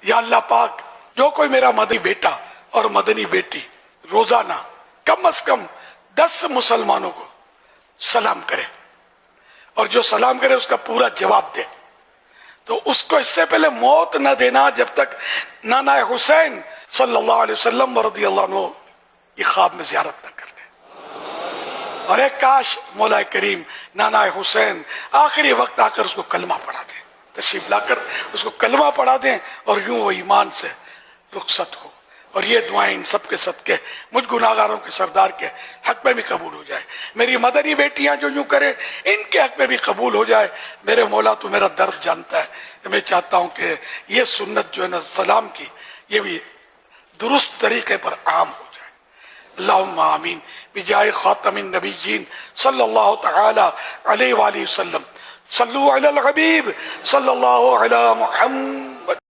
या अल्लाह पाक, जो कोई मेरा मदनी बेटा और मदनी बेटी रोजाना कम से कम 10 मुसलमानों को सलाम करे और जो सलाम करे उसका पूरा जवाब दे, तो उसको इससे पहले मौत न देना जब तक नाना हुसैन सल्लल्लाहु अलैहि वसल्लम रदियल्लाहु अन्हु की ख्वाब में ज़ियारत न कर ले। और एक काश मौला करीम नाना हुसैन आखिरी वक्त आकर उसको कलमा पढ़ा दे, तशरीफ लाकर उसको कलमा पढ़ा दें और यूं वो ईमान से रुखसत हो। और ये दुआएं इन सब के सदके मुझ गुनाहगारों के सरदार के हक में भी कबूल हो जाए। मेरी मदनी बेटियां जो यूं करें इनके हक में भी कबूल हो जाए। मेरे मौला तो मेरा दर्द जानता है। मैं चाहता हूं कि ये सुन्नत जो है ना सलाम की, ये भी दुरुस्त तरीके पर आम हो जाए। अल्लाहुम्मा आमीन बिजाए खातमिन नबिय्यीन सल्लल्लाहु तआला अलैहि वसल्लम। सल्लु अलल हबीब सल्लल्लाहु अला मुहम्मद।